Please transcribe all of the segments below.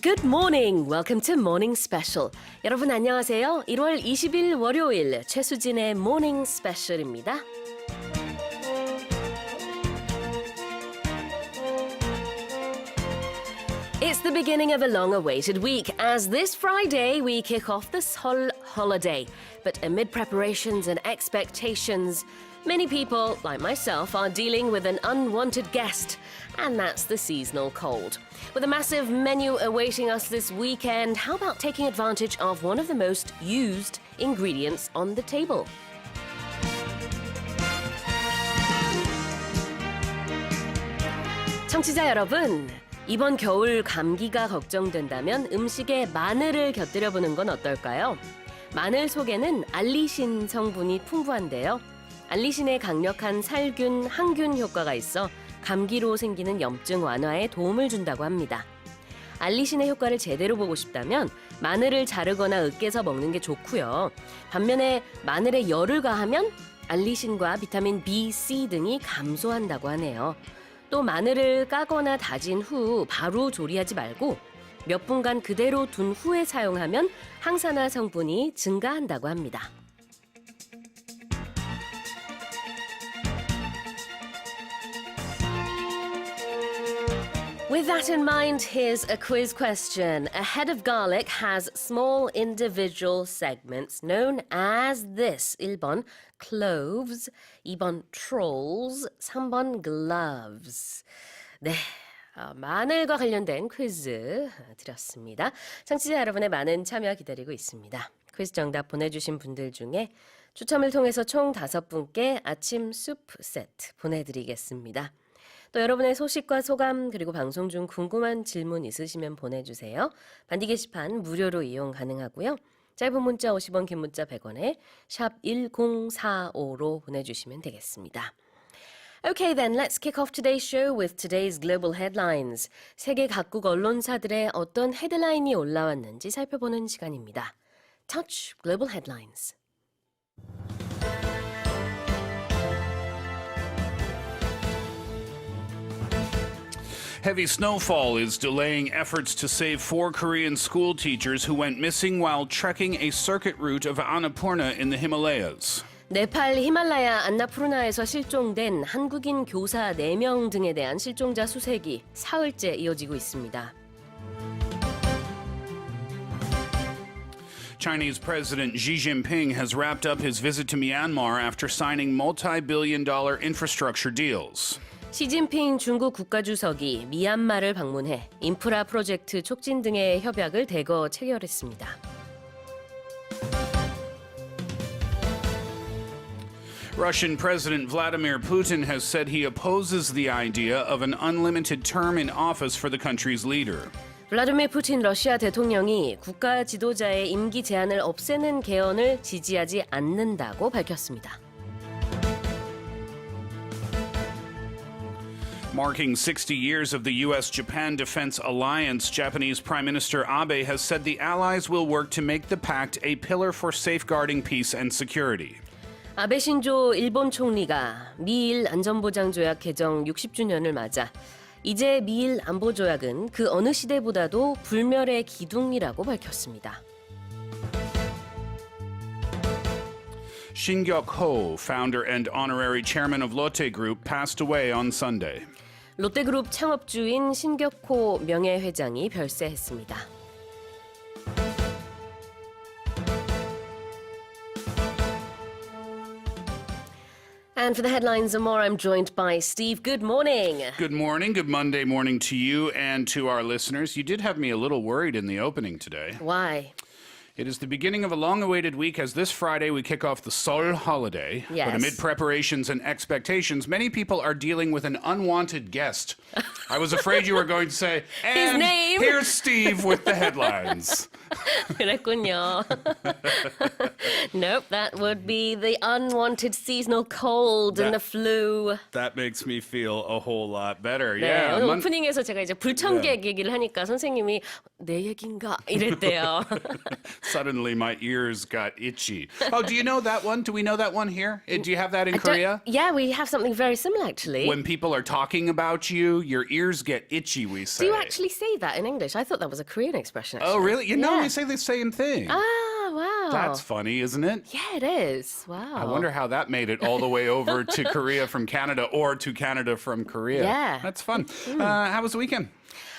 Good morning. Welcome to Morning Special. 여러분 안녕하세요. 1월 20일 월요일 최수진의 Morning Special입니다. It's the beginning of a long-awaited week, as this Friday we kick off the Seoul holiday. But amid preparations and expectations, many people, like myself, are dealing with an unwanted guest, and that's the seasonal cold. With a massive menu awaiting us this weekend, how about taking advantage of one of the most used ingredients on the table? 청취자 여러분, 이번 겨울 감기가 걱정된다면 음식에 마늘을 곁들여 보는 건 어떨까요? 마늘 속에는 알리신 성분이 풍부한데요. 알리신의 강력한 살균, 항균 효과가 있어 감기로 생기는 염증 완화에 도움을 준다고 합니다. 알리신의 효과를 제대로 보고 싶다면 마늘을 자르거나 으깨서 먹는 게 좋고요. 반면에 마늘에 열을 가하면 알리신과 비타민 B, C 등이 감소한다고 하네요. 또 마늘을 까거나 다진 후 바로 조리하지 말고 몇 분간 그대로 둔 후에 사용하면 항산화 성분이 증가한다고 합니다. With that in mind, here's a quiz question. A head of garlic has small individual segments known as this. 1번 cloves, 2번 trolls, 3번 gloves. 네, 마늘과 관련된 퀴즈 드렸습니다. 청취자 여러분의 많은 참여 기다리고 있습니다. 퀴즈 정답 보내주신 분들 중에 추첨을 통해서 총 5분께 아침 수프 세트 보내드리겠습니다. 또 여러분의 소식과 소감 그리고 방송 중 궁금한 질문 있으시면 보내주세요. 반디 게시판 무료로 이용 가능하고요. 짧은 문자 50원, 긴 문자 100원에 샵 1045로 보내주시면 되겠습니다. Okay then, let's kick off today's show with today's global headlines. 세계 각국 언론사들의 어떤 헤드라인이 올라왔는지 살펴보는 시간입니다. Touch Global Headlines. Heavy snowfall is delaying efforts to save 4 Korean school teachers who went missing while trekking a circuit route of Annapurna in the Himalayas. 네팔 히말라야 안나푸르나에서 실종된 한국인 교사 4명 등에 대한 실종자 수색이 사흘째 이어지고 있습니다. Chinese President Xi Jinping has wrapped up his visit to Myanmar after signing multi-billion-dollar infrastructure deals. 시진핑 중국 국가주석이 미얀마를 방문해 인프라 프로젝트 촉진 등의 협약을 대거 체결했습니다. Russian President Vladimir Putin has said he opposes the idea of an unlimited term in office for the country's leader. 블라디미르 푸틴 러시아 대통령이 국가 지도자의 임기 제한을 없애는 개헌을 지지하지 않는다고 밝혔습니다. Marking 60 years of the U.S.-Japan defense alliance, Japanese Prime Minister Abe has said the allies will work to make the pact a pillar for safeguarding peace and security. 아베 신조 일본 총리가 미일 안전보장조약 개정 60주년을 맞아 이제 미일 안보조약은 그 어느 시대보다도 불멸의 기둥이라고 밝혔습니다. Shin Gyuk-ho, founder and honorary chairman of Lotte Group, passed away on Sunday. 롯데그룹 창업주인 신격호 명예회장이 별세했습니다. And for the headlines and more, I'm joined by Steve. Good morning. Good morning. Good Monday morning to you and to our listeners. You did have me a little worried in the opening today. Why? It is the beginning of a long-awaited week as this Friday we kick off the Seoul holiday. Yes. But amid preparations and expectations, many people are dealing with an unwanted guest. I was afraid you were going to say, and His name? Here's Steve with the headlines. 그랬군요. Nope, that would be the unwanted seasonal cold and the flu. That makes me feel a whole lot better. 네, Yeah. 오늘 오프닝에서 제가 이제 불청객 얘기를 하니까 선생님이 내 얘긴가 이랬대요. Suddenly my ears got itchy. Oh, do you know that one? Do we know that one here? Do you have that in Korea? Yeah, we have something very similar, actually. When people are talking about you, your ears get itchy, we say. Do you actually say that in English? I thought that was a Korean expression, actually. Oh, really? You know, Yeah. we say the same thing. Ah, wow. That's funny, isn't it? Yeah, it is. Wow. I wonder how that made it all the way over to Korea from Canada or to Canada from Korea. Yeah. That's fun. How was the weekend?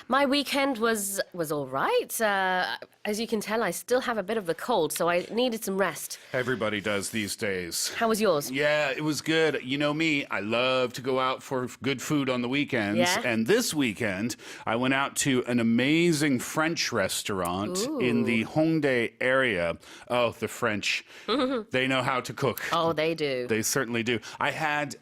My weekend was all right. As you can tell, I still have a bit of the cold, so I needed some rest. Everybody does these days. How was yours? Yeah, it was good. You know me, I love to go out for good food on the weekends. Yeah? And this weekend, I went out to an amazing French restaurant in the Hongdae area. Oh, the French. They know how to cook. Oh, they do. They certainly do. I had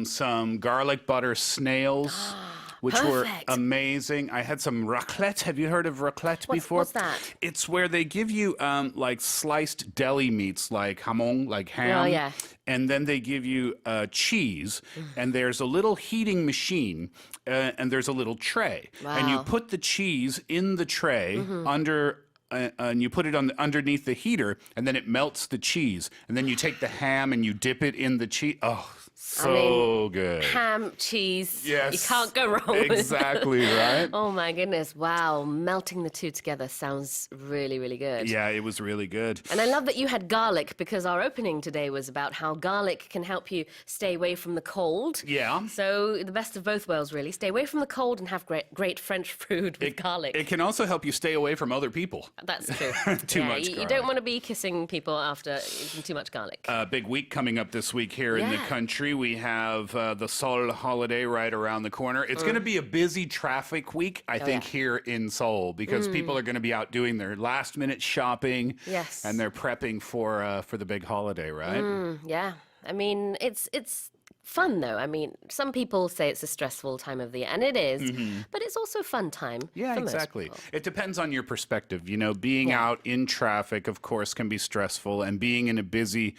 some garlic butter snails. Which were Perfect. amazing. I had some raclette. Have you heard of raclette before? What's that? It's where they give you like sliced deli meats, like hamon, like ham. Oh, yeah. And then they give you cheese, and there's a little heating machine, and there's a little tray. And you Wow. put the cheese in the tray under... and you put it on underneath the heater, and then it melts the cheese. And then you take the ham and you dip it in the cheese. Oh, so good. Ham, cheese. Yes. You can't go wrong with Exactly, right? Oh my goodness. Wow. Melting the two together sounds really, really good. Yeah, it was really good. And I love that you had garlic because our opening today was about how garlic can help you stay away from the cold. Yeah. So the best of both worlds, really. Stay away from the cold and have great French food with garlic. It can also help you stay away from other people. That's true. Too much You garlic. don't want to be kissing people after eating too much garlic. Big week coming up this week here in the Yeah. country. We have the Seoul holiday right around the corner. It's going to be a busy traffic week, I think, yeah. here in Seoul because people are going to be out doing their last minute shopping. Yes. And they're prepping for the big holiday, right? Yeah. I mean, it's fun, though. I mean, some people say it's a stressful time of the year, and it is, but it's also a fun time. Yeah, for most exactly. people. It depends on your perspective. You know, being out in traffic, of course, can be stressful, and being in a busy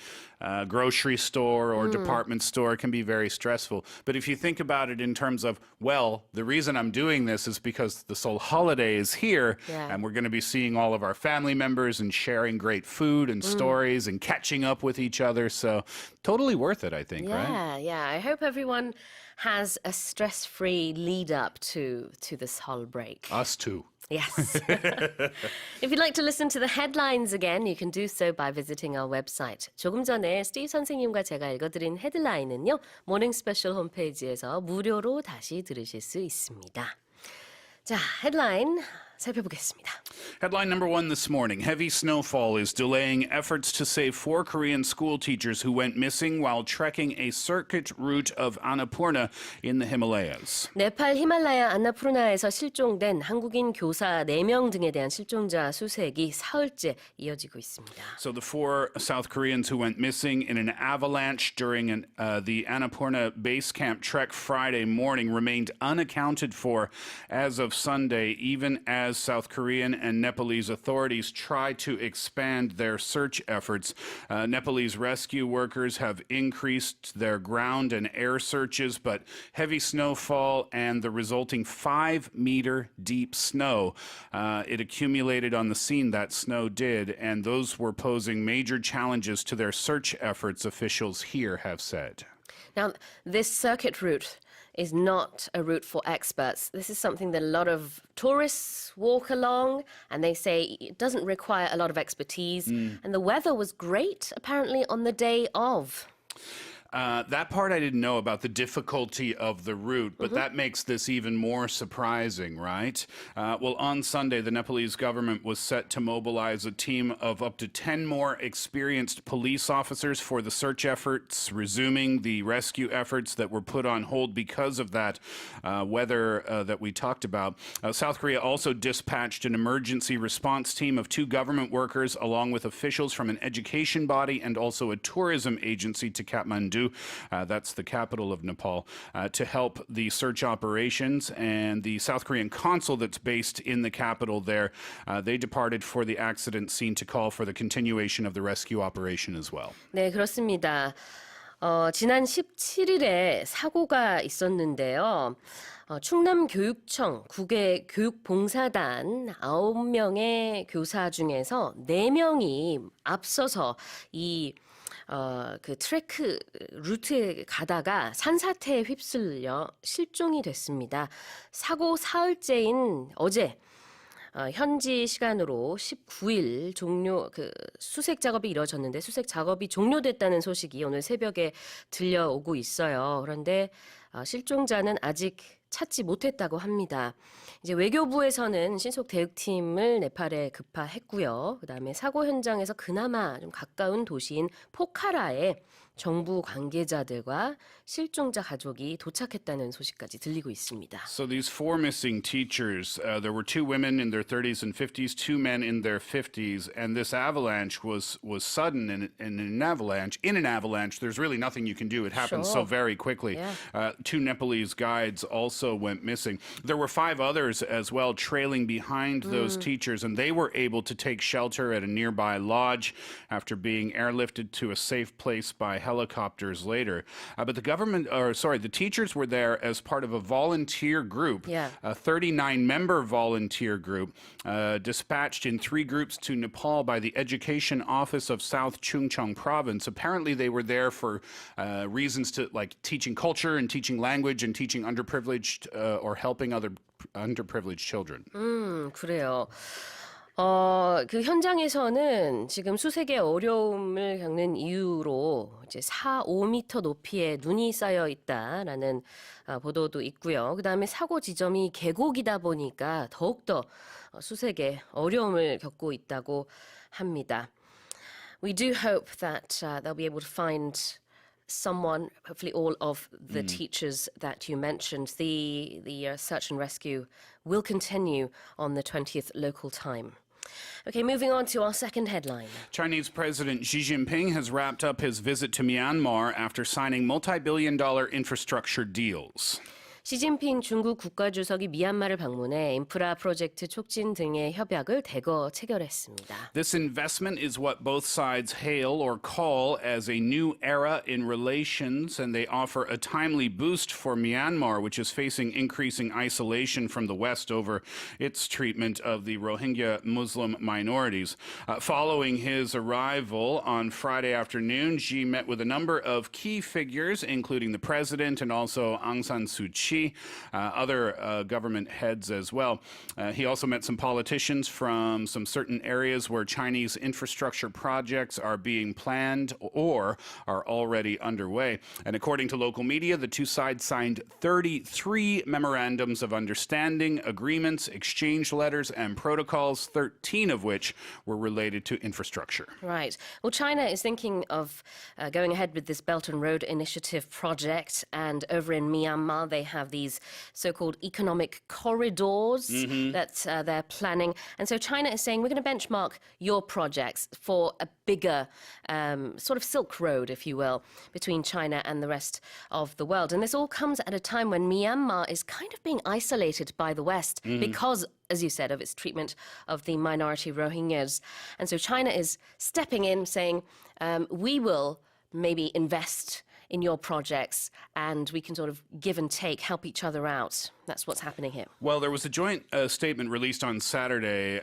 grocery store or department store can be very stressful. But if you think about it in terms of, well, the reason I'm doing this is because the Seoul holiday is here, Yeah. and we're going to be seeing all of our family members and sharing great food and stories and catching up with each other. So totally worth it, I think, right? Yeah. I hope everyone has a stress-free lead up to this whole break. Us too. Yes. If you'd like to listen to the headlines again, you can do so by visiting our website. 조금 전에 스티브 선생님과 제가 읽어드린 헤드라인은요, 모닝스페셜 홈페이지에서 무료로 다시 들으실 수 있습니다. 자, 헤드라인 살펴보겠습니다. Headline number one this morning. Heavy snowfall is delaying efforts to save 4 Korean school teachers who went missing while trekking a circuit route of Annapurna in the Himalayas. 네팔 히말라야 안나푸르나에서 실종된 한국인 교사 4명 등에 대한 실종자 수색이 사흘째 이어지고 있습니다. So the 4 South Koreans who went missing in an avalanche during the Annapurna base camp trek Friday morning remained unaccounted for as of Sunday, even as South Korean and Nepalese authorities try to expand their search efforts. Nepalese rescue workers have increased their ground and air searches, but heavy snowfall and the resulting 5-meter deep snow, it accumulated on the scene, that snow did, and those were posing major challenges to their search efforts, officials here have said. Now, this circuit route is not a route for experts. This is something that a lot of tourists walk along, and they say it doesn't require a lot of expertise. And the weather was great, apparently, on the day of. That part I didn't know about the difficulty of the route, but that makes this even more surprising, right? Well, on Sunday, the Nepalese government was set to mobilize a team of up to 10 more experienced police officers for the search efforts, resuming the rescue efforts that were put on hold because of that weather that we talked about. South Korea also dispatched an emergency response team of 2 government workers, along with officials from an education body and also a tourism agency to Kathmandu. That's the capital of Nepal, to help the search operations. And the South Korean consul that's based in the capital there, they departed for the accident scene to call for the continuation of the rescue operation as well. 네, 그렇습니다. 지난 17일에 사고가 있었는데요. 충남교육청 국외 교육봉사단 9명의 교사 중에서 4명이 앞서서 그 트레크 루트에 가다가 산사태에 휩쓸려 실종이 됐습니다. 사고 사흘째인 어제 현지 시간으로 19일 수색 작업이 이뤄졌는데 수색 작업이 종료됐다는 소식이 오늘 새벽에 들려오고 있어요. 그런데 실종자는 아직 찾지 못했다고 합니다. 이제 외교부에서는 신속 대응팀을 네팔에 급파했고요. 그다음에 사고 현장에서 그나마 좀 가까운 도시인 포카라에 정부 관계자들과 실종자 가족이 도착했다는 소식까지 들리고 있습니다. So these four missing teachers, there were two women in their 30s and 50s, two men in their 50s, and this avalanche was sudden. And in an avalanche, there's really nothing you can do. It happens so very quickly. Yeah. Two Nepalese guides also went missing. There were 5 others as well trailing behind those teachers, and they were able to take shelter at a nearby lodge after being airlifted to a safe place by helicopters later. But the teachers were there as part of a volunteer group, a 39-member volunteer group dispatched in 3 groups to Nepal by the Education Office of South Chungcheong Province. Apparently they were there for reasons to like teaching culture and teaching language and teaching underprivileged or helping other underprivileged children. 그래요. 그 현장에서는 지금 수색에 어려움을 겪는 이유로 이제 4-5m 높이의 눈이 쌓여 있다라는 보도도 있고요. 그다음에 사고 지점이 계곡이다 보니까 더욱더 수색에 어려움을 겪고 있다고 합니다. We do hope that they'll be able to find someone, hopefully all of the teachers that you mentioned. The search and rescue will continue on the 20th local time. Okay, moving on to our second headline. Chinese President Xi Jinping has wrapped up his visit to Myanmar after signing multi-billion-dollar infrastructure deals. 시진핑 중국 국가주석이 미얀마를 방문해 인프라 프로젝트 촉진 등의 협약을 대거 체결했습니다. This investment is what both sides hail or call as a new era in relations, and they offer a timely boost for Myanmar, which is facing increasing isolation from the West over its treatment of the Rohingya Muslim minorities. Following his arrival on Friday afternoon, Xi met with a number of key figures, including the president and also Aung San Suu Kyi, other government heads as well. He also met some politicians from some certain areas where Chinese infrastructure projects are being planned or are already underway. And according to local media, the two sides signed 33 memorandums of understanding, agreements, exchange letters, and protocols, 13 of which were related to infrastructure. Right. Well, China is thinking of going ahead with this Belt and Road Initiative project, and over in Myanmar, they have these so-called economic corridors that they're planning. And so China is saying, we're going to benchmark your projects for a bigger sort of Silk Road, if you will, between China and the rest of the world. And this all comes at a time when Myanmar is kind of being isolated by the West because, as you said, of its treatment of the minority Rohingyas. And so China is stepping in, saying, we will maybe invest in your projects, and we can sort of give and take, help each other out. That's what's happening here. Well, there was a joint statement released on Saturday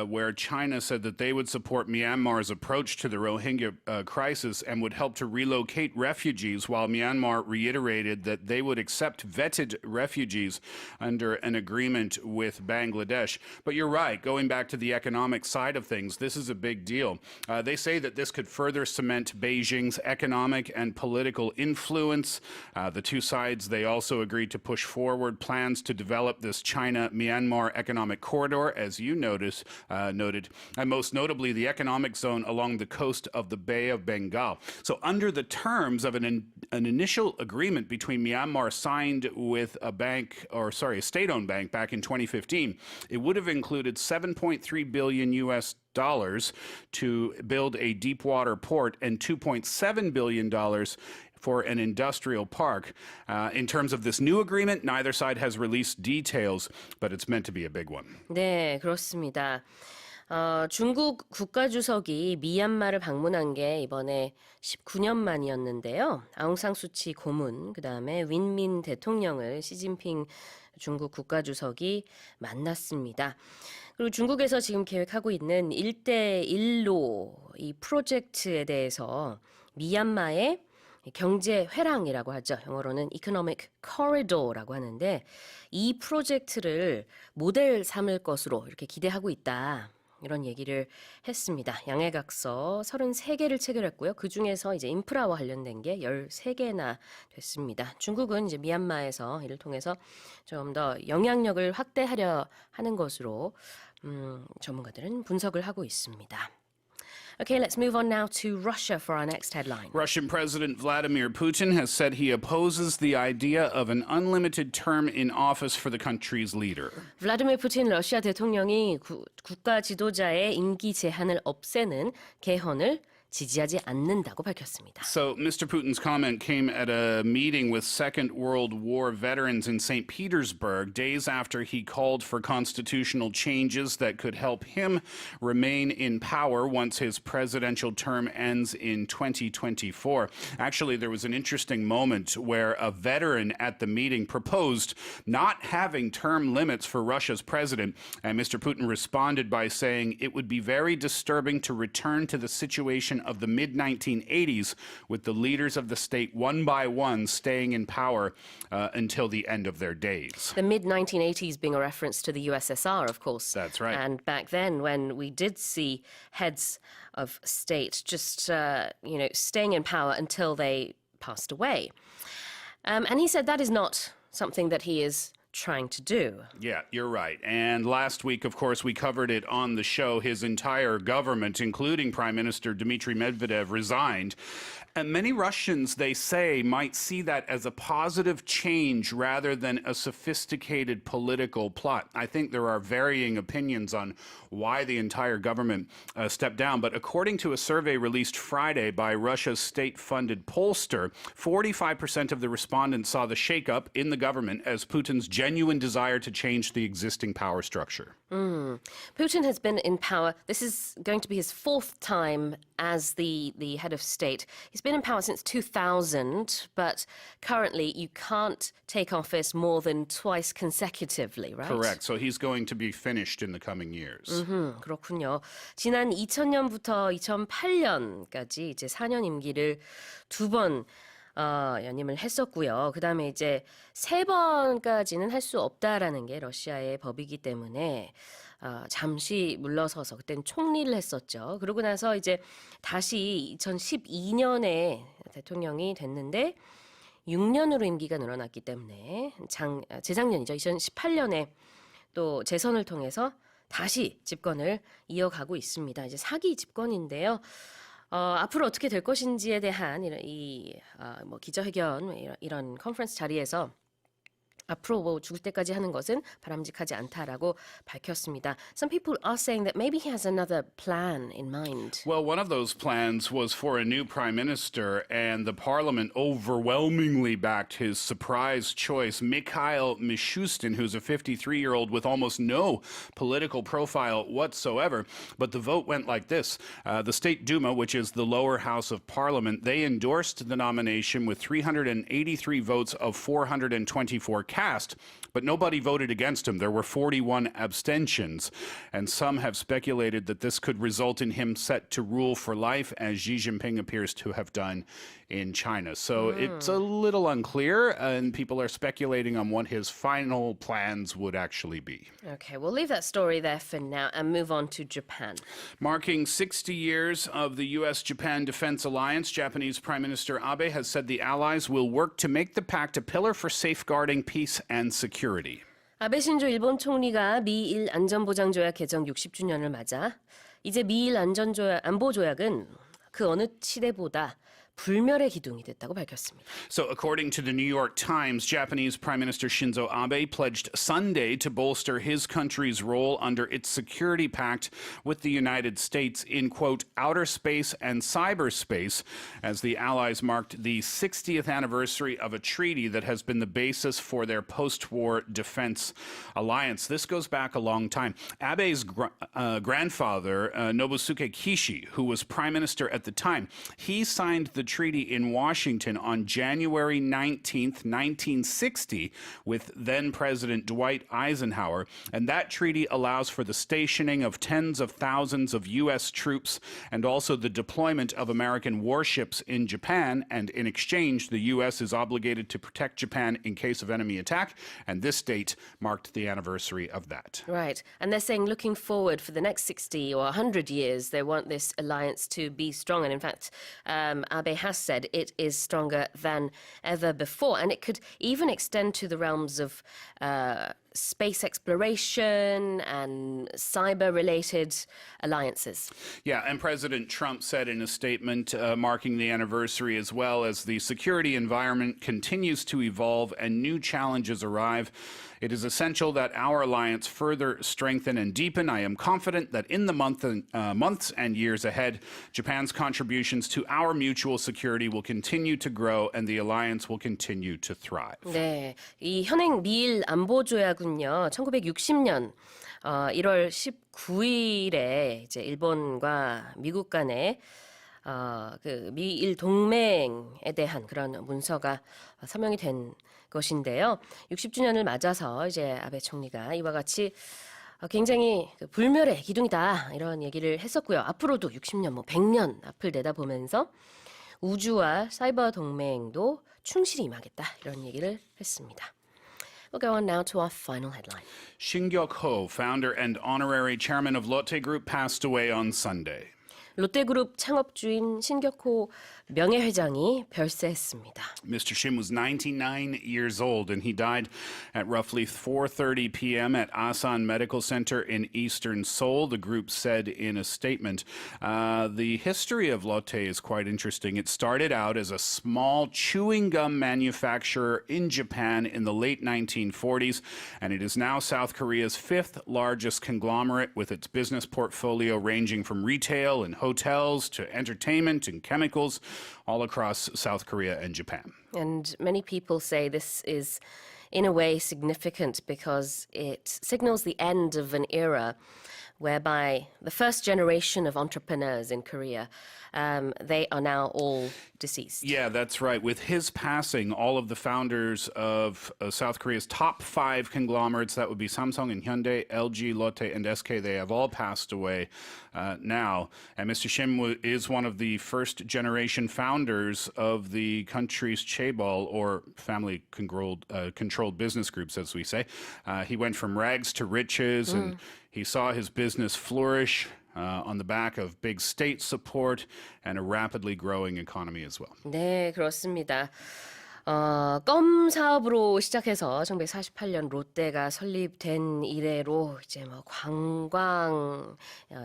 where China said that they would support Myanmar's approach to the Rohingya crisis and would help to relocate refugees, while Myanmar reiterated that they would accept vetted refugees under an agreement with Bangladesh. But you're right, going back to the economic side of things, this is a big deal. They say that this could further cement Beijing's economic and political influence. The two sides, they also agreed to push forward plans to develop this China-Myanmar economic corridor, as you noted, and most notably the economic zone along the coast of the Bay of Bengal. So under the terms of an initial agreement between Myanmar signed with a state-owned bank back in 2015, it would have included $7.3 billion US to build a deep water port and $2.7 billion for an industrial park. In terms of this new agreement, neither side has released details, but it's meant to be a big one. 네, 그렇습니다. 중국 국가주석이 미얀마를 방문한 게 이번에 19년 만이었는데요. 아웅산 수치 고문, 그다음에 윈민 대통령을 시진핑 중국 국가주석이 만났습니다. 그리고 중국에서 지금 계획하고 있는 1대1로 이 프로젝트에 대해서 미얀마의 경제 회랑이라고 하죠. 영어로는 Economic Corridor라고 하는데 이 프로젝트를 모델 삼을 것으로 이렇게 기대하고 있다. 이런 얘기를 했습니다. 양해각서 33개를 체결했고요. 그중에서 이제 인프라와 관련된 게 13개나 됐습니다. 중국은 이제 미얀마에서 이를 통해서 좀 더 영향력을 확대하려 하는 것으로 전문가들은 분석을 하고 있습니다. Okay, let's move on now to Russia for our next headline. Russian President Vladimir Putin has said he opposes the idea of an unlimited term in office for the country's leader. 블라디미르 푸틴 러시아 대통령이 국가 지도자의 임기 제한을 없애는 개헌을 지지하지 않는다고 밝혔습니다. So, Mr. Putin's comment came at a meeting with Second World War veterans in St. Petersburg, days after he called for constitutional changes that could help him remain in power once his presidential term ends in 2024. Actually, there was an interesting moment where a veteran at the meeting proposed not having term limits for Russia's president, and Mr. Putin responded by saying it would be very disturbing to return to the situation of the mid-1980s, with the leaders of the state one by one staying in power until the end of their days. The mid-1980s being a reference to the USSR, of course. That's right. And back then, when we did see heads of state just, staying in power until they passed away. And he said that is not something that he is trying to do. Yeah, you're right. And last week, of course, we covered it on the show. His entire government, including Prime Minister Dmitry Medvedev, resigned. And many Russians, they say, might see that as a positive change rather than a sophisticated political plot. I think there are varying opinions on why the entire government stepped down. But according to a survey released Friday by Russia's state-funded pollster, 45% of the respondents saw the shakeup in the government as Putin's genuine desire to change the existing power structure. Putin has been in power. This is going to be his fourth time as the head of state. He's been in power since 2000, but currently you can't take office more than twice consecutively, right? Correct. So he's going to be finished in the coming years. 그렇군요. 지난 2000년부터 2008년까지 이제 4년 임기를 두 번 연임을 했었고요. 그다음에 이제 3번까지는 할 수 없다라는 게 러시아의 법이기 때문에 잠시 물러서서 그때는 총리를 했었죠. 그러고 나서 이제 다시 2012년에 대통령이 됐는데 6년으로 임기가 늘어났기 때문에 재작년이죠. 2018년에 또 재선을 통해서 다시 집권을 이어가고 있습니다. 이제 4기 집권인데요. 앞으로 어떻게 될 것인지에 대한 기자회견 이런 컨퍼런스 자리에서 앞으로 죽을 때까지 하는 것은 바람직하지 않다라고 밝혔습니다. Some people are saying that maybe he has another plan in mind. Well, one of those plans was for a new prime minister, and the parliament overwhelmingly backed his surprise choice, Mikhail Mishustin, who's a 53-year-old with almost no political profile whatsoever. But the vote went like this. The State Duma, which is the lower house of parliament, they endorsed the nomination with 383 votes of 424 cast, but nobody voted against him. There were 41 abstentions, and some have speculated that this could result in him set to rule for life, as Xi Jinping appears to have done in China. So it's a little unclear, and people are speculating on what his final plans would actually be. Okay, we'll leave that story there for now and move on to Japan. Marking 60 years of the U.S.-Japan Defense Alliance, Japanese Prime Minister Abe has said the allies will work to make the pact a pillar for safeguarding peace and security. 아베 신조 일본 총리가 미일 안전보장조약 개정 60주년을 맞아 이제 미일 안보조약은 그 어느 시대보다 불멸의 기둥이 됐다고 밝혔습니다. So, according to the New York Times, Japanese Prime Minister Shinzo Abe pledged Sunday to bolster his country's role under its security pact with the United States in, quote, outer space and cyberspace, as the Allies marked the 60th anniversary of a treaty that has been the basis for their post-war defense alliance. This goes back a long time. Abe's grandfather, Nobusuke Kishi, who was prime minister at the time, he signed the treaty in Washington on January 19th, 1960, with then-President Dwight Eisenhower. And that treaty allows for the stationing of tens of thousands of U.S. troops and also the deployment of American warships in Japan. And in exchange, the U.S. is obligated to protect Japan in case of enemy attack. And this date marked the anniversary of that. Right. And they're saying looking forward for the next 60 or 100 years, they want this alliance to be strong. And in fact, Abe has said it is stronger than ever before. And it could even extend to the realms of space exploration and cyber-related alliances. Yeah, and President Trump said in a statement marking the anniversary, as well as the security environment continues to evolve and new challenges arrive, it is essential that our alliance further strengthen and deepen. I am confident that in the months and years ahead, Japan's contributions to our mutual security will continue to grow and the alliance will continue to thrive. 네, 이 현행 미일 안보 조약은요, 1960년 1월 19일에 이제 일본과 미국 간에 그 미일 동맹에 대한 그런 문서가 서명이 된 것인데요. 60주년을 맞아서 이제 아베 총리가 이와 같이 굉장히 불멸의 기둥이다 이런 얘기를 했었고요. 앞으로도 60년, 뭐 100년 앞을 내다보면서 우주와 사이버 동맹도 충실히 임하겠다 이런 얘기를 했습니다. We'll go on now to our final headline. Shin Gyok-ho, founder and honorary chairman of Lotte Group, passed away on Sunday. 롯데그룹 창업주인 신격호 명예회장이 별세했습니다. Mr. Shin was 99 years old, and he died at roughly 4:30 p.m. at Asan Medical Center in eastern Seoul, the group said in a statement. The history of Lotte is quite interesting. It started out as a small chewing gum manufacturer in Japan in the late 1940s, and it is now South Korea's fifth largest conglomerate, with its business portfolio ranging from retail and hotels to entertainment and chemicals all across South Korea and Japan. And many people say this is, in a way, significant because it signals the end of an era whereby the first generation of entrepreneurs in Korea, they are now all deceased. Yeah, that's right. With his passing, all of the founders of South Korea's top 5 conglomerates, that would be Samsung and Hyundai, LG, Lotte, and SK, they have all passed away now. And Mr. Shim is one of the first generation founders of the country's chaebol, or family controlled business groups, as we say. He went from rags to riches, and he saw his business flourish on the back of big state support and a rapidly growing economy as well. 네, 그렇습니다. 껌 사업으로 시작해서 1948년 롯데가 설립된 이래로 이제 뭐 관광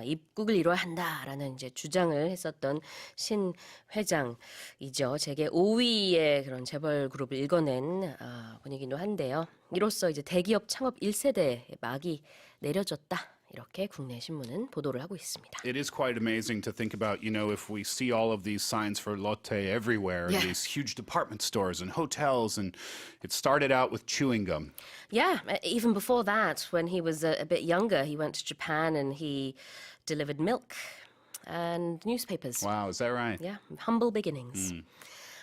입국을 이뤄야 한다라는 이제 주장을 했었던 신 회장이죠. 세계 5위의 그런 재벌 그룹을 일궈낸 분이기도 한데요. 이로써 이제 대기업 창업 1세대의 막이 내려졌다. 이렇게 국내 신문은 보도를 하고 있습니다. It is quite amazing to think about, you know, if we see all of these signs for Lotte everywhere, Yeah. these huge department stores and hotels, and it started out with chewing gum. Yeah, even before that, when he was a bit younger, he went to Japan and he delivered milk and newspapers. Wow, is that right? Yeah, humble beginnings.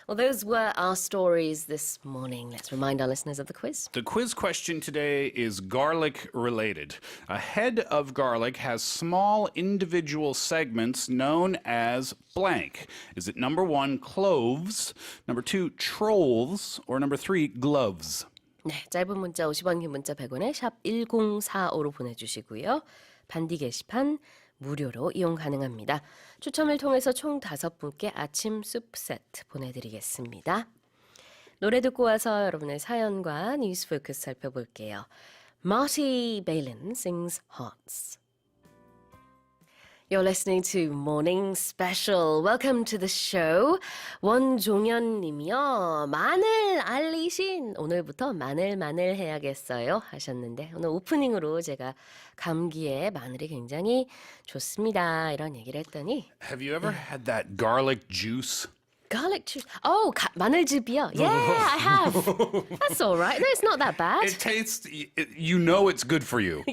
Well, those were our stories this morning. Let's remind our listeners of the quiz. The quiz question today is garlic related. A head of garlic has small individual segments known as blank. Is it number 1, cloves, number 2, trolls, or number 3, gloves? 네, 짧은 문자 50원, 긴 문자 100원에 샵 1045로 보내주시고요. 반디 게시판 무료로 이용 가능합니다. 추첨을 통해서 총 5분께 아침 수프 세트 보내드리겠습니다. 노래 듣고 와서 여러분의 사연과 뉴스 포커스 살펴볼게요. Marty Balin sings Hearts. You're listening to Morning Special. Welcome to the show. 원종현님이요. 마늘 알리신 오늘부터 마늘 해야겠어요 하셨는데 오늘 오프닝으로 제가 감기에 마늘이 굉장히 좋습니다 이런 얘기를 했더니 Have you ever had that garlic juice? Garlic juice. Oh, 마늘즙이요. Yeah, I have. That's all right. No, it's not that bad. It tastes, you know it's good for you.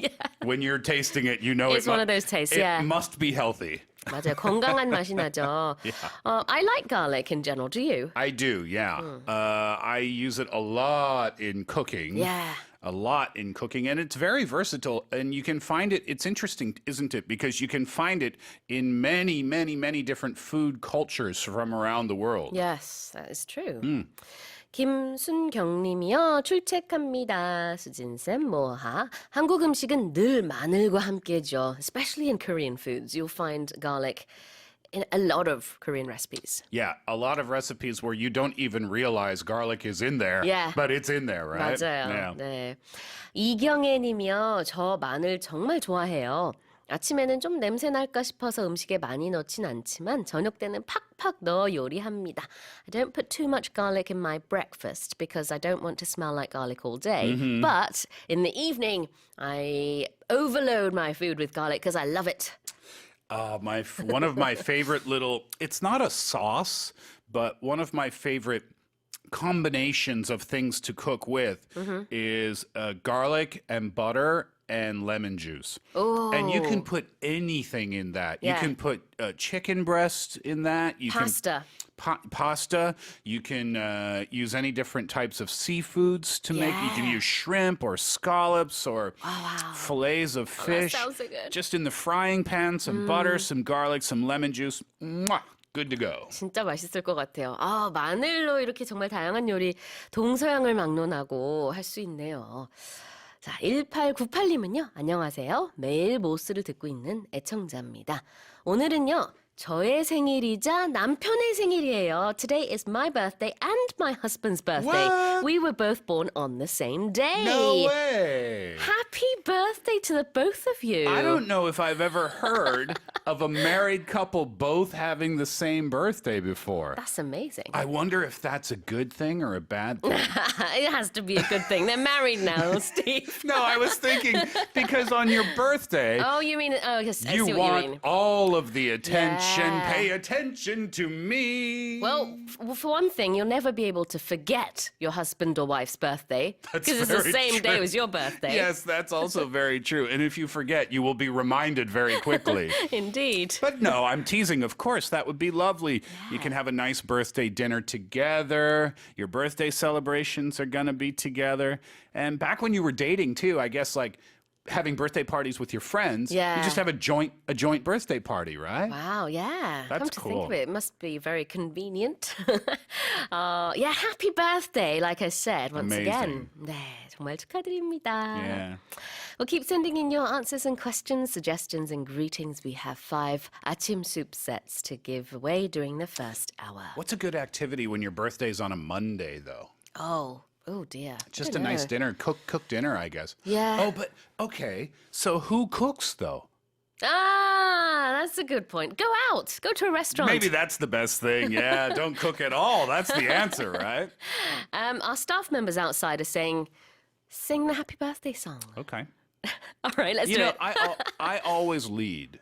When you're tasting it, you know It's one of those tastes, yeah. It must be healthy. 맞아요. 건강한 맛이 나죠. I like garlic in general. Do you? I do, yeah. I use it a lot in cooking. Yeah. A lot in cooking, and it's very versatile. And you can find it, it's interesting, isn't it? Because you can find it in many, many, many different food cultures from around the world. Yes, that is true. 김순경님이요. 출첵합니다. 수진쌤 뭐하? 한국 음식은 늘 마늘과 함께죠. Especially in Korean foods, you'll find garlic in a lot of Korean recipes. Yeah, a lot of recipes where you don't even realize garlic is in there, Yeah. but it's in there, right? 맞아요. Yeah. 네. 이경애님이요. 저 마늘 정말 좋아해요. 아침에는 좀 냄새 날까 싶어서 음식에 많이 넣진 않지만 저녁 때는 팍팍 넣어 요리합니다. I don't put too much garlic in my breakfast because I don't want to smell like garlic all day. But in the evening, I overload my food with garlic because I love it. One of my favorite little, it's not a sauce, but one of my favorite combinations of things to cook with is garlic and butter and lemon juice. Oh. And you can put anything in that. Yeah. You can put chicken breast in that. You Pasta. Can, pasta. You can use any different types of seafoods to make. You can Yeah. use shrimp or scallops or wow. fillets of fish. sounds so good. Just in the frying pan, some butter, some garlic, some lemon juice. Mwah, good to go. 진짜 맛있을 것 같아요. 아, 마늘로 이렇게 정말 다양한 요리 동서양을 막론하고 할 수 있네요. 자, 1898님은요. 안녕하세요. 매일 모스를 듣고 있는 애청자입니다. 오늘은요. 저의 생일이자 남편의 생일이에요. Today is my birthday and my husband's birthday. What? We were both born on the same day. No way. Happy birthday to the both of you. I don't know if I've ever heard of a married couple both having the same birthday before. That's amazing. I wonder if that's a good thing or a bad thing. It has to be a good thing. They're married now, Steve. No, I was thinking because on your birthday, Oh, you mean, yes, I you see what want you mean. all of the attention. Yeah. Pay attention to me. Well, for one thing, you'll never be able to forget your husband or wife's birthday That's because it's the very same day true. as your birthday. Yes, that's also very true. And if you forget, you will be reminded very quickly. Indeed. But no, I'm teasing. Of course, that would be lovely. You can have a nice birthday dinner together. Your birthday celebrations are going to be together. And back when you were dating, too, I guess like having birthday parties with your friends, Yeah. you just have a joint birthday party, right? Wow, yeah. Come That's to think of cool. it, it must be very convenient. Yeah, happy birthday, like I said, once again. Amazing. 네, 정말 축하드립니다. Yeah. Well, keep sending in your answers and questions, suggestions and greetings. We have 5 아침 soup sets to give away during the first hour. What's a good activity when your birthday's on a Monday, though? Oh dear. Just a nice dinner, cook dinner, I guess. Yeah. Oh, but okay. So who cooks though? Ah, that's a good point. Go out. Go to a restaurant. Maybe that's the best thing. Yeah, don't cook at all. That's the answer, right? Our staff members outside are saying, sing the happy birthday song. Okay. All right, let's You do know, it. I always lead.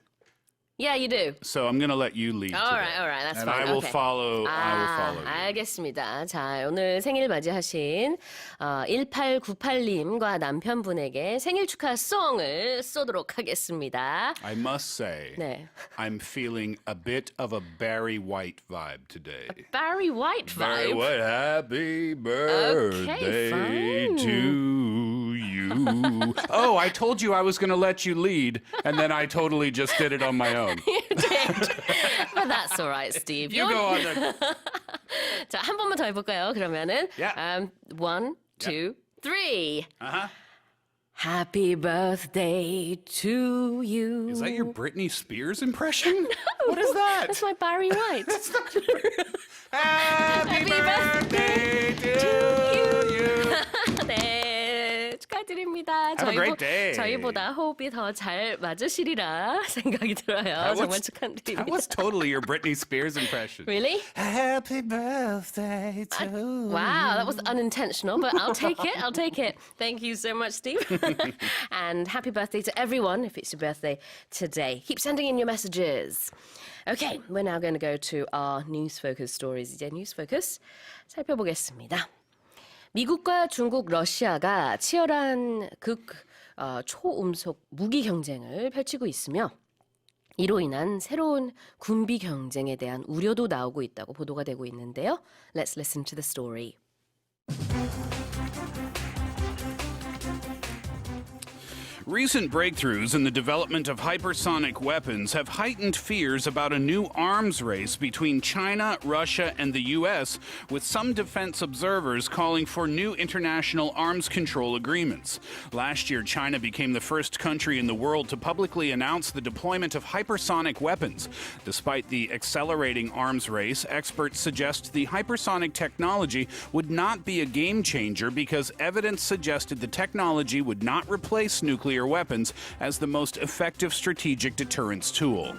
Yeah, you do. So I'm going to let you lead. All today. right, that's and fine. I will okay. follow. I will follow you. 알겠습니다. 자, 오늘 생일 맞이하신 1898님과 남편분에게 생일 축하 송을 쏘도록 하겠습니다. I must say, 네. I'm feeling a bit of a Barry White vibe today. Barry White Barry vibe. White, happy birthday fine. to you. Oh, I told you I was going to let you lead, and then I totally just did it on my own. You did. But that's all right, Steve. You go on. Then. 자, 한 번만 더 해볼까요? 그러면은 Yeah. 1, 2, 3. Uh-huh. Happy birthday to you. Is that your Britney Spears impression? What is that? That's my Barry White. Happy birthday to you. 네, 축하드립니다. Have a great day. 저희보다 호흡이 더 잘 맞으시리라 생각이 들어요. 정말 축하드립니다. That was totally your Britney Spears impression. Really? Happy birthday to Wow, that was unintentional, but I'll take it. I'll take it. Thank you so much, Steve. And happy birthday to everyone if it's your birthday today. Keep sending in your messages. Okay, we're now going to go to our news focus stories. 이제 news focus 살펴보겠습니다. 미국과 중국, 러시아가 치열한 초음속 무기 경쟁을 펼치고 있으며 이로 인한 새로운 군비 경쟁에 대한 우려도 나오고 있다고 보도가 되고 있는데요. Let's listen to the story. Recent breakthroughs in the development of hypersonic weapons have heightened fears about a new arms race between China, Russia, and the U.S., with some defense observers calling for new international arms control agreements. Last year, China became the first country in the world to publicly announce the deployment of hypersonic weapons. Despite the accelerating arms race, experts suggest the hypersonic technology would not be a game changer because evidence suggested the technology would not replace nuclear weapons as the most effective strategic deterrence tool.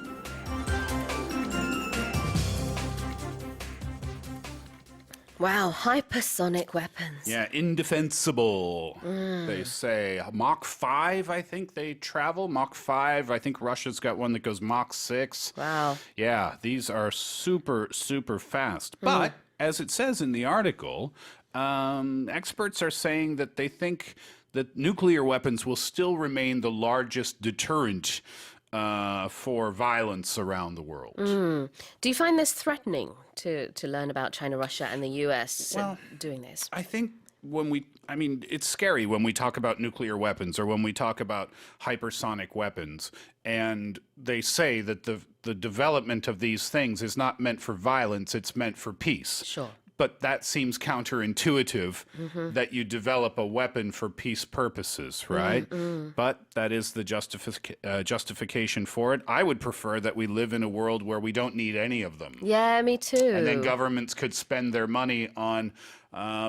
Wow, hypersonic weapons. Yeah, indefensible. They say Mach 5, I think they travel. Mach 5, I think Russia's got one that goes Mach 6. Wow. Yeah, these are super, super fast. But as it says in the article, experts are saying that they think that nuclear weapons will still remain the largest deterrent for violence around the world. Do you find this threatening to learn about China, Russia, and the US doing this? I think it's scary when we talk about nuclear weapons or when we talk about hypersonic weapons, and they say that the development of these things is not meant for violence, it's meant for peace. Sure. But that seems counterintuitive that you develop a weapon for peace purposes, right? But that is the justification for it. I would prefer that we live in a world where we don't need any of them. Yeah, me too. And then governments could spend their money on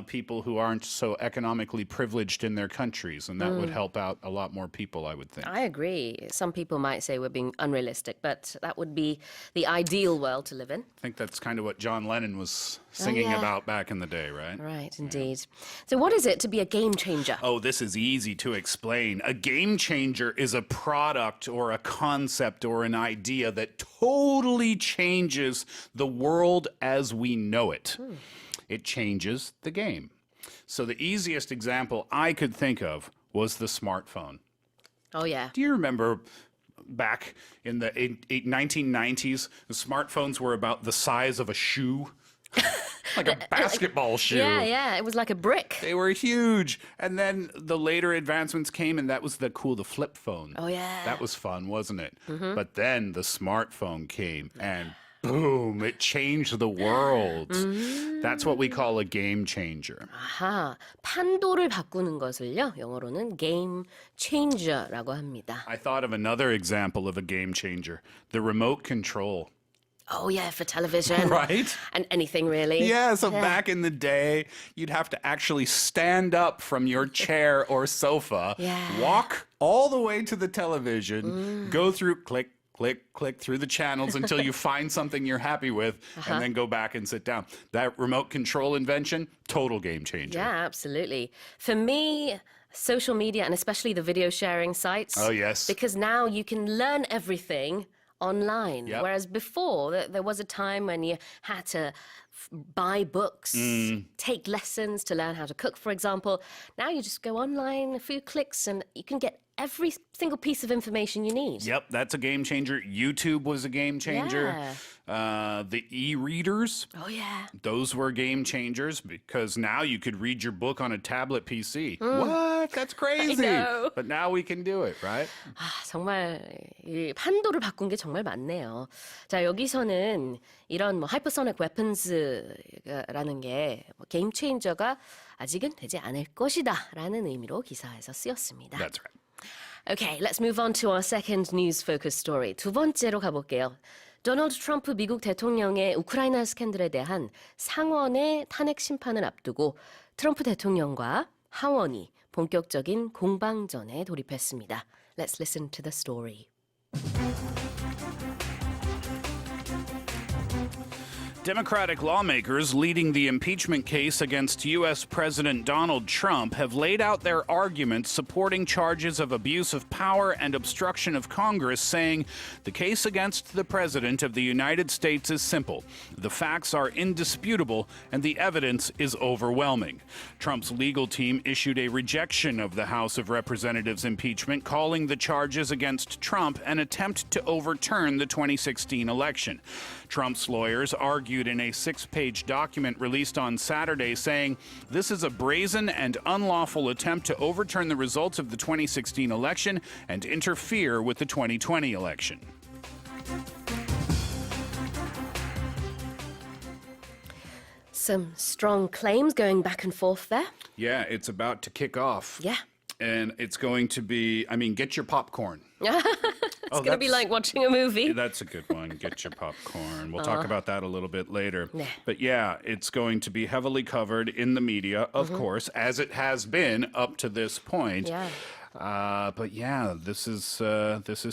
people who aren't so economically privileged in their countries, and that would help out a lot more people, I would think. I agree. Some people might say we're being unrealistic, but that would be the ideal world to live in. I think that's kind of what John Lennon was singing about back in the day, right? Right, indeed. So what is it to be a game changer? Oh, this is easy to explain. A game changer is a product or a concept or an idea that totally changes the world as we know it. It changes the game. So the easiest example I could think of was the smartphone. Oh, yeah. Do you remember back in the 1990s, the smartphones were about the size of a shoe? Like a basketball shoe. Yeah. It was like a brick. They were huge. And then the later advancements came, and that was the flip phone. Oh, yeah. That was fun, wasn't it? But then the smartphone came, and boom, it changed the world. That's what we call a game changer. 아하, 판도를 바꾸는 것을요, 영어로는 game changer라고 합니다. I thought of another example of a game changer, the remote control. Oh, yeah, for television. Right? And anything, really. Yeah, so back in the day, you'd have to actually stand up from your chair or sofa, walk all the way to the television, go through, click, through the channels until you find something you're happy with, and then go back and sit down. That remote control invention, total game changer. Yeah, absolutely. For me, social media, and especially the video sharing sites. Oh, yes. Because now you can learn everything online. Yep. Whereas before, there was a time when you had to buy books, take lessons to learn how to cook, for example. Now you just go online, a few clicks, and you can get every single piece of information you need. Yep, that's a game changer. YouTube was a game changer. The e-readers. Oh, yeah. Those were game changers because now you could read your book on a tablet PC. What? That's crazy. I know. But now we can do it, right? 정말 이 판도를 바꾼 게 정말 많네요. 자, 여기서는 이런 hypersonic weapons라는 게 게임 체인저가 아직은 되지 않을 것이다라는 의미로 기사에서 쓰였습니다. That's right. Okay, let's move on to our second news focus story. 두 번째로 가볼게요. 도널드 트럼프 미국 대통령의 우크라이나 스캔들에 대한 상원의 탄핵 심판을 앞두고 트럼프 대통령과 하원이 본격적인 공방전에 돌입했습니다. Let's listen to the story. Democratic lawmakers leading the impeachment case against U.S. President Donald Trump have laid out their arguments supporting charges of abuse of power and obstruction of Congress, saying the case against the President of the United States is simple. The facts are indisputable and the evidence is overwhelming. Trump's legal team issued a rejection of the House of Representatives impeachment, calling the charges against Trump an attempt to overturn the 2016 election. Trump's lawyers argued in a 6-page document released on Saturday, saying this is a brazen and unlawful attempt to overturn the results of the 2016 election and interfere with the 2020 election. Some strong claims going back and forth there. Yeah, it's about to kick off. Yeah. And it's going to be, get your popcorn. It's going to be like watching a movie. That's a good one. Get your popcorn. We'll talk about that a little bit later. 네. But yeah, it's going to be heavily covered in the media, of course, as it has been up to this point. Yeah. But yeah, this is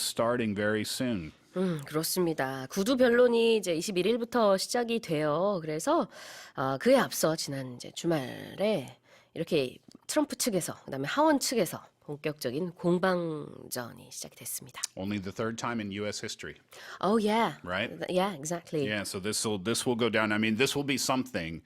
starting very soon. 그렇습니다. 구두 변론이 이제 21일부터 시작이 돼요. 그래서 그에 앞서 지난 이제 주말에 이렇게 트럼프 측에서 그다음에 하원 측에서 본격적인 공방전이 시작이 됐습니다. Only the third time in U.S. history. Oh yeah. Right? Yeah, exactly. Yeah, so this will go down. This will be something.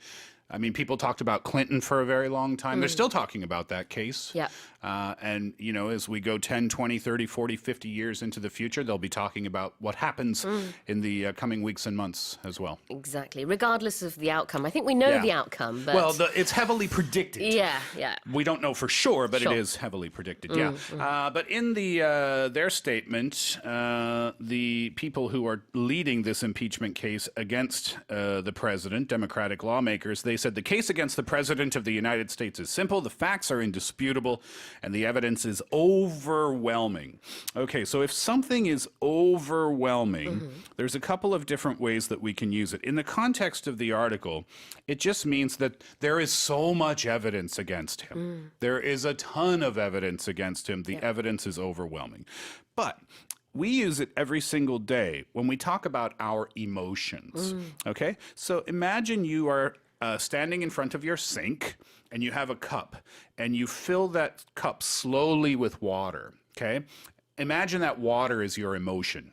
People talked about Clinton for a very long time. They're still talking about that case. Yeah. And, as we go 10, 20, 30, 40, 50 years into the future, they'll be talking about what happens in the coming weeks and months as well. Exactly. Regardless of the outcome. I think we know the outcome, but... Well, it's heavily predicted. Yeah. We don't know for sure, but Sure. it is heavily predicted, yeah. But in their statement, the people who are leading this impeachment case against the president, Democratic lawmakers, they said the case against the president of the United States is simple, the facts are indisputable, and the evidence is overwhelming. Okay, so if something is overwhelming, there's a couple of different ways that we can use it. In the context of the article, it just means that there is so much evidence against him. There is a ton of evidence against him. The evidence is overwhelming. But we use it every single day when we talk about our emotions. Okay? So imagine you are standing in front of your sink and you have a cup and you fill that cup slowly with water. Okay? Imagine that water is your emotion.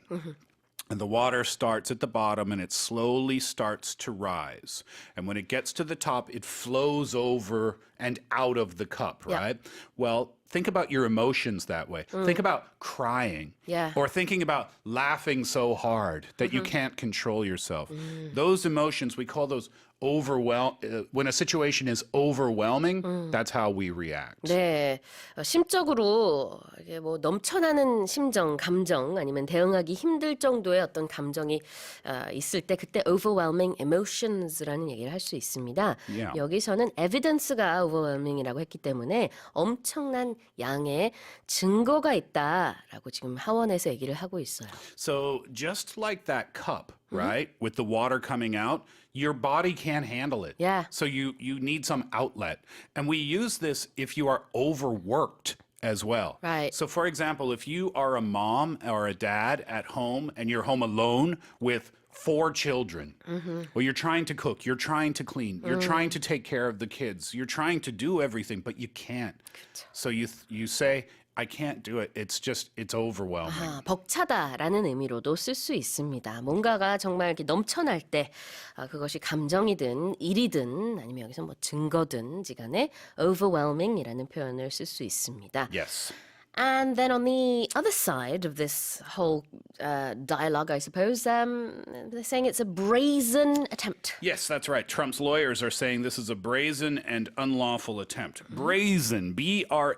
And the water starts at the bottom and it slowly starts to rise. And when it gets to the top, it flows over and out of the cup, right? Well, think about your emotions that way. Think about crying. Yeah. Or thinking about laughing so hard that you can't control yourself. Those emotions, we call those when a situation is overwhelming, that's how we react. 네, 심적으로 이게 뭐 넘쳐나는 심정, 감정 아니면 대응하기 힘들 정도의 어떤 감정이 있을 때 그때 overwhelming emotions라는 얘기를 할 수 있습니다. Yeah. 여기서는 evidence가 overwhelming이라고 했기 때문에 엄청난 양의 증거가 있다라고 지금 하원에서 얘기를 하고 있어요. So just like that cup, right, with the water coming out, your body can't handle it. Yeah. So you need some outlet. And we use this if you are overworked as well. Right. So for example, if you are a mom or a dad at home and you're home alone with 4 children, well, you're trying to cook, you're trying to clean, you're trying to take care of the kids, you're trying to do everything, but you can't. So you say, I can't do it. It's overwhelming. 벅차다라는 의미로도 쓸 수 있습니다. 뭔가가 정말 이렇게 넘쳐날 때 그것이 감정이든 일이든 아니면 여기서 뭐 증거든지 간에 overwhelming이라는 표현을 쓸 수 있습니다. Yes. And then on the other side of this whole dialogue, I suppose, they're saying it's a brazen attempt. Yes, that's right. Trump's lawyers are saying this is a brazen and unlawful attempt. Brazen, B-R-A-Z-E-N.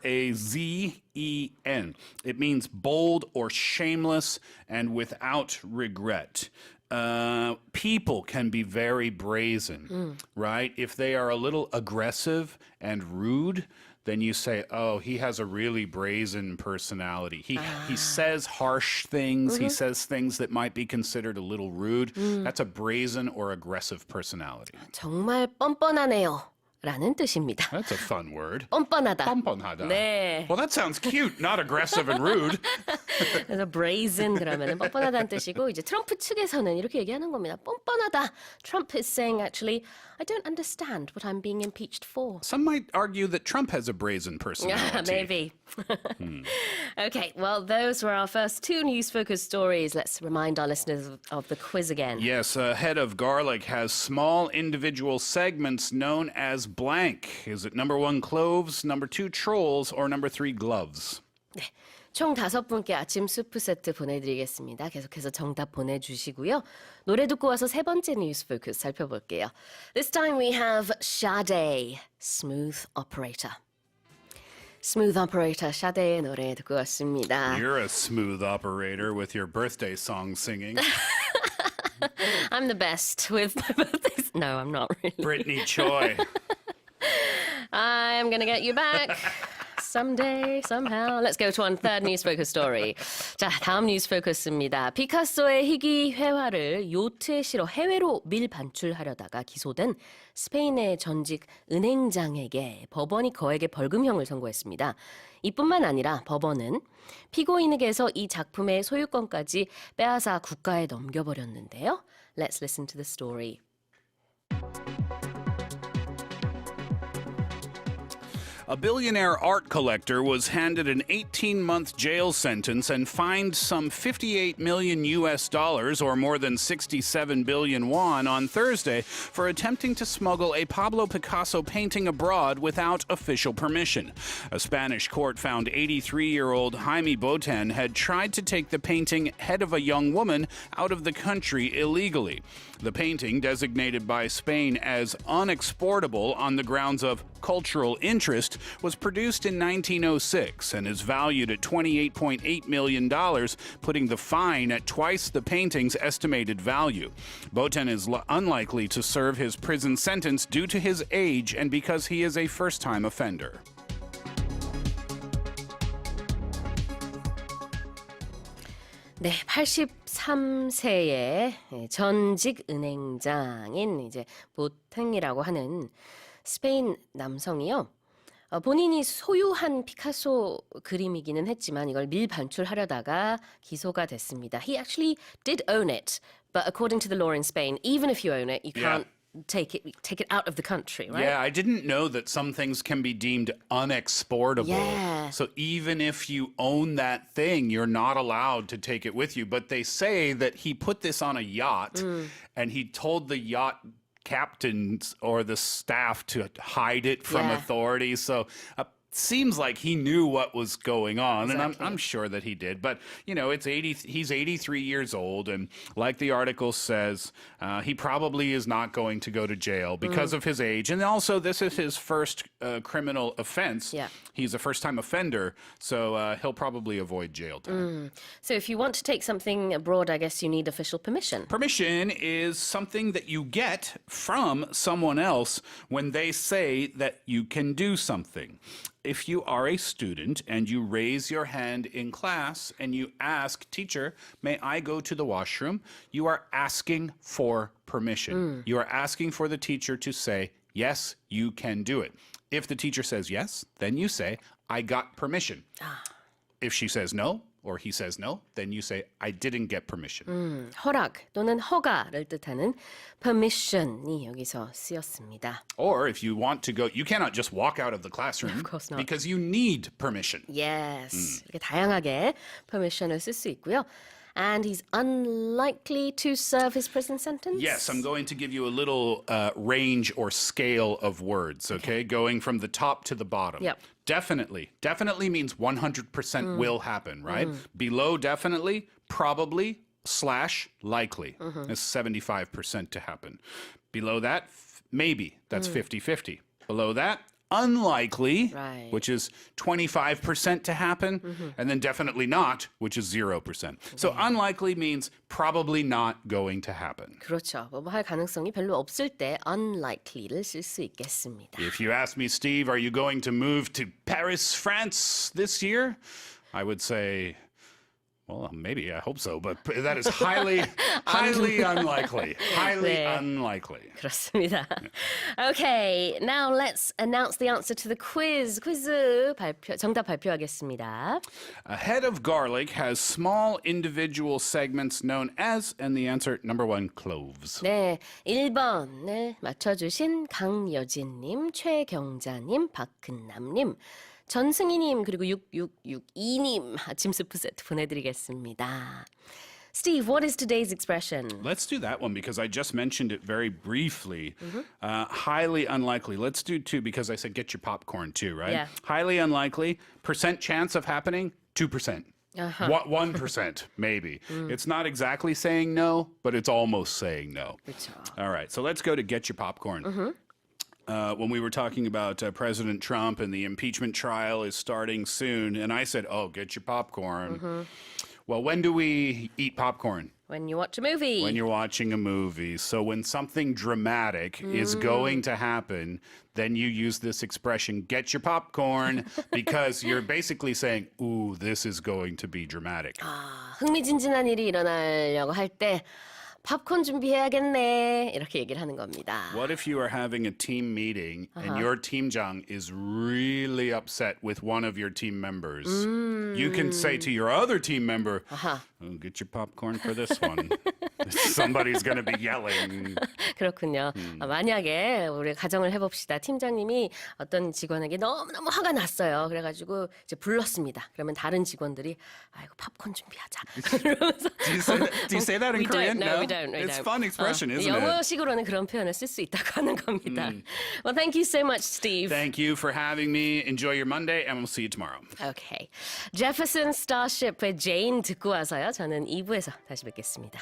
It means bold or shameless and without regret. People can be very brazen, right? If they are a little aggressive and rude, then you say, oh, he has a really brazen personality. He says harsh things. He says things that might be considered a little rude. That's a brazen or aggressive personality. 정말 뻔뻔하네요. 라는 뜻입니다. That's a fun word. 뻔뻔하다. 뻔뻔하다. 네. Well, that sounds cute, not aggressive and rude. 그래서 brazen 그러면은 뻔뻔하다는 뜻이고 이제 트럼프 측에서는 이렇게 얘기하는 겁니다. 뻔뻔하다. Trump is saying actually, I don't understand what I'm being impeached for. Some might argue that Trump has a brazen Yeah, personality. maybe. Okay, well, those were our first two news-focused stories. Let's remind our listeners of the quiz again. Yes, a head of garlic has small individual segments known as blank. Is it number 1, cloves, number 2, trolls, or number 3, gloves? 네, 총 5분께 아침 수프 세트 보내드리겠습니다. 계속해서 정답 보내주시고요. 노래 듣고 와서 세 번째 뉴스 포커스 살펴볼게요. This time we have Sade, Smooth Operator. Smooth Operator, Sade의 노래 듣고 왔습니다. You're a smooth operator with your birthday song singing. I'm the best with my birthdays. No, I'm not really. Brittany Choi. I'm gonna get you back. Someday, somehow. Let's go to our third news focus story. 자, 다음 뉴스 포커스입니다. 피카소의 희귀 회화를 요트에 실어 해외로 밀반출하려다가 기소된 스페인의 전직 은행장에게 법원이 거액의 벌금형을 선고했습니다. 이뿐만 아니라 법원은 피고인에게서 이 작품의 소유권까지 빼앗아 국가에 넘겨버렸는데요. Let's listen to the story. A billionaire art collector was handed an 18-month jail sentence and fined some 58 million US dollars or more than 67 billion won on Thursday for attempting to smuggle a Pablo Picasso painting abroad without official permission. A Spanish court found 83-year-old Jaime Boten had tried to take the painting Head of a Young Woman out of the country illegally. The painting, designated by Spain as unexportable on the grounds of cultural interest, was produced in 1906 and is valued at $28.8 million, putting the fine at twice the painting's estimated value. Boten is unlikely to serve his prison sentence due to his age and because he is a first-time offender. 네, 83세의 전직 은행장인 이제 보탱이라고 하는 스페인 남성이요. 본인이 소유한 피카소 그림이기는 했지만 이걸 밀반출하려다가 기소가 됐습니다. He actually did own it, but according to the law in Spain, even if you own it, you can't take it out of the country, right? Yeah, I didn't know that some things can be deemed unexportable. Yeah. So even if you own that thing, you're not allowed to take it with you. But they say that he put this on a yacht and he told the yacht captains or the staff to hide it from authorities. So seems like he knew what was going on, and I'm sure that he did. But, you know, he's 83 years old, and like the article says, he probably is not going to go to jail because of his age. And also, this is his first criminal offense. Yeah. He's a first-time offender, so he'll probably avoid jail time. So if you want to take something abroad, I guess you need official permission. Permission is something that you get from someone else when they say that you can do something. If you are a student and you raise your hand in class and you ask, teacher, may I go to the washroom? You are asking for permission. You are asking for the teacher to say, yes, you can do it. If the teacher says yes, then you say, I got permission. If she says no, or he says no, then you say, I didn't get permission. 허락 또는 허가를 뜻하는 permission이 여기서 쓰였습니다. Or if you want to go, you cannot just walk out of the classroom Of course not. because you need permission. Yes. 이렇게 다양하게 permission을 쓸 수 있고요. And he's unlikely to serve his prison sentence? Yes, I'm going to give you a little range or scale of words, okay? Going from the top to the bottom. Yep. Definitely. Definitely means 100% will happen, right? Below definitely, probably, / likely. That's 75% to happen. Below that, maybe. That's 50-50. Below that, unlikely, Right. which is 25% to happen, and then definitely not, which is 0%. So unlikely means probably not going to happen. 그렇죠. 뭐 할 가능성이 별로 없을 때 unlikely를 쓸 수 있겠습니다. If you ask me, Steve, are you going to move to Paris, France this year? I would say, Well, maybe. I hope so. But that is highly unlikely. Highly 네. unlikely. 그렇습니다. Okay, now let's announce the answer to the quiz. 퀴즈 정답 발표하겠습니다. A head of garlic has small individual segments known as, and the answer, number 1, cloves. 네, 1번을 맞춰주신 강여진님, 최경자님, 박근남님, 전승희님 그리고 6662님 아침 스프 세트 보내드리겠습니다. Steve, what is today's expression? Let's do that one because I just mentioned it very briefly. Highly unlikely. Let's do 2 because I said get your popcorn too, right? Yeah. Highly unlikely. Percent chance of happening, 2%. 1%, maybe. It's not exactly saying no, but it's almost saying no. 그렇죠. All right, so let's go to get your popcorn. When we were talking about President Trump and the impeachment trial is starting soon, and I said, oh, get your popcorn. Well, when do we eat popcorn? When you watch a movie. When you're watching a movie. So when something dramatic is going to happen, then you use this expression, get your popcorn, because you're basically saying, ooh, this is going to be dramatic. 흥미진진한 일이 일어나려고 할 때 팝콘 준비해야겠네 이렇게 얘기를 하는 겁니다. What if you are having a team meeting and your 팀장 is really upset with one of your team members? You can say to your other team member, oh, get your popcorn for this one. Somebody's going to be yelling. 그렇군요. 만약에 우리 가정을 해봅시다. 팀장님이 어떤 직원에게 너무너무 화가 났어요. 그래가지고 이제 불렀습니다. 그러면 다른 직원들이 아이고 팝콘 준비하자. 그러면서 Do you say that in Korean? No, we don't. It's a fun expression, isn't it? 영어식으로는 그런 표현을 쓸 수 있다고 하는 겁니다. Well, thank you so much, Steve. Thank you for having me. Enjoy your Monday, and we'll see you tomorrow. Okay. Jefferson Starship의 Jane 듣고 와서요. 저는 2부에서 다시 뵙겠습니다.